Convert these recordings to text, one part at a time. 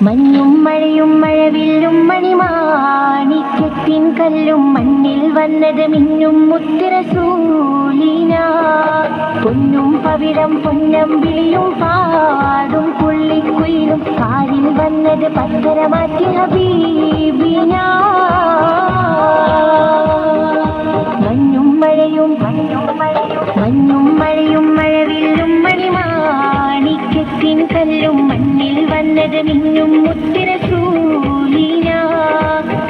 മഞ്ഞും മഴയും മഴവില്ലും മണിമാണിക്യത്തിൻ കല്ലും മണ്ണിൽ വന്നത് മിന്നും മുത്തുറസൂലിന. പൊന്നും പവിഴം പൊന്നമ്പിളിയും പാടും പുള്ളിക്കുയിലും കാലിൽ വന്നത് പത്തരമാറ്റി ഹബീബിന. മഞ്ഞും മഴയും മഞ്ഞും മഴയും മഴവില്ലും മണിമാണിക്യത്തിൻ കല്ലും മണ്ണിൽ വന്നത് മിന്നും മുത്തുറസൂലിന.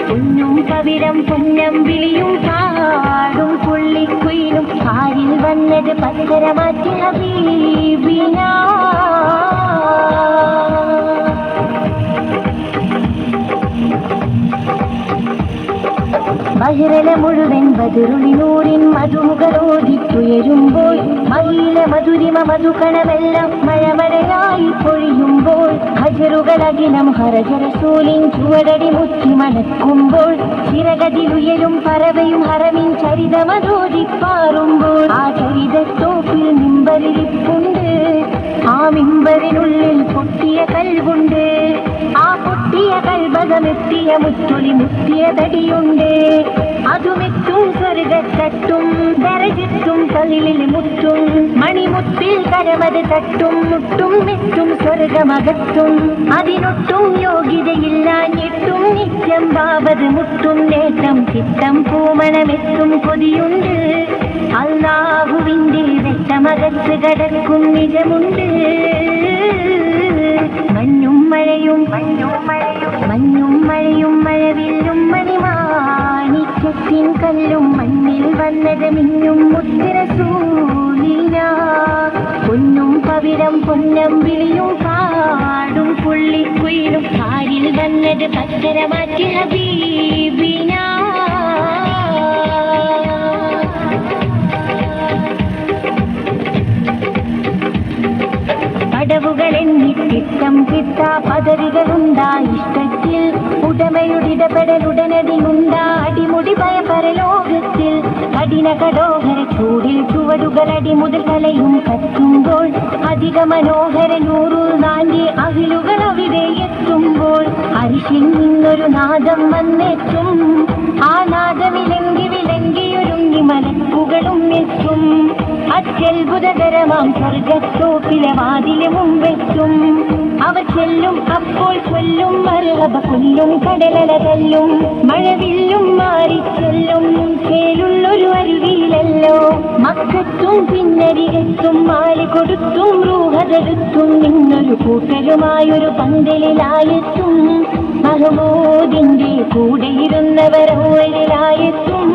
പൊന്നും പവിഴം പൊന്നമ്പിളിയും പാടും പുള്ളിക്കുയിലും കാലിൽ വന്നത് പത്തരമാറ്റി ഹബീബിന. മഹിരല മുഴുവൻ ബദറുളിനൂറിൻ മധുമുഖലോദിത്തുയരുമ്പോൾ മഹില മധുരിമ മധുകണമെല്ലാം മഴമഴയായി പൊഴിയുമ്പോൾ ഹജറുകളകിലം ഹരജറസൂലിൻ ചുവടടി മുത്തി മണക്കുമ്പോൾ ചിറകതിലുയരും പറവയും ഹറമിൻ ചരിതമതോദിപ്പാറുമ്പോൾ ആ ചരിതത്തോപ്പിൽ മിമ്പറിരിപ്പുണ്ട്. ആ മിമ്പറിനുള്ളിൽ പൊട്ടിയ കൽവുണ്ട്. ആ പൊട്ടിയ കൽബകമെത്തിയ മുത്തുളി മുത്തിയ തടിയുണ്ട്. അതുമെത്തും സ്വർഗത്തട്ടും ദരജത്തും തളിലിൽ മുത്തും മണിമുത്തിൽ കരമത് തട്ടും മുട്ടും മെത്തും സ്വർഗമകത്തും അതിനൊട്ടും യോഗ്യതയില്ലാഞ്ഞിട്ടും നിത്യം ബാബത് മുട്ടും നേട്ടം ചിത്തം പൂമണമെത്തും കൊതിയുണ്ട്. അല്ലാഹുവിന്റെ വെട്ടമകത്ത് കടക്കും നിജമുണ്ട്. മഞ്ഞും മഴയും മഞ്ഞും മഴയും മഴവില്ലും മണിമാണിക്യത്തിൻ കല്ലും മണ്ണിൽ വന്നത് മിന്നും മുത്തുറസൂലിന. പൊന്നും പവിഴം പൊന്നമ്പിളിയും പാടും പുള്ളിക്കുയിലും കാലിൽ വന്നത് പത്തരമാറ്റി ഹബീബിന. പടവുകളെന്നിത്തിട്ടം കിട്ടാ പദവികളുണ്ടാ ഇഷ്ടത്തിൽ ഉടമയുടിടപെടലുടനടിയുണ്ടാ അടിമുടി ഭയപരലോകത്തിൽ കഠിന കടോഹര ചൂടിൽ ചുവടുകളടി മുതൽ കലയും കത്തുമ്പോൾ അധിക മനോഹര നൂറു നാണ്ടി അകിലുകൾ അവിടെ എത്തുമ്പോൾ അരിശിൽ നിന്നൊരു നാദം വന്നെത്തും. ആ നാദമിലെങ്കി വിലങ്കിയൊരുങ്ങി മലക്കുകളും എത്തും. അത്യത്ഭുതകരമാം സ്വർഗത്തോപ്പിലെ വാതില് മുമ്പെത്തും. അവർ ചെല്ലും അപ്പോൾ ചൊല്ലും മർഹബ കൊല്ലും കടലല തല്ലും മഴവില്ലും മാറിച്ചെല്ലും ചേലുള്ളൊരു അരുവിയിലല്ലോ. മക്കത്തും പിന്നരികത്തും മാലി കൊടുത്തും റൂഹതെടുത്തും നിന്നൊരു കൂട്ടരുമായൊരു പന്തലിലായെത്തും. മഹമൂദിന്റെ കൂടെയിരുന്നവരോരിലായെത്തും.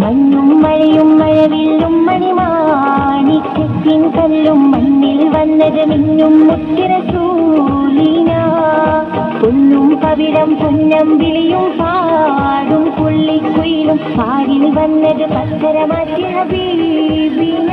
മഞ്ഞും മഴയും മഴവില്ലും മണിമാണിക്യത്തിൻ കല്ലും മണ്ണിൽ വന്നത് മിന്നും മുത്തുറസൂലിന. പൊന്നും പവിഴം പൊന്നമ്പിളിയും പാടും പുള്ളിക്കുയിലും കാലിൽ വന്നത് പത്തരമാറ്റി ഹബീബിന.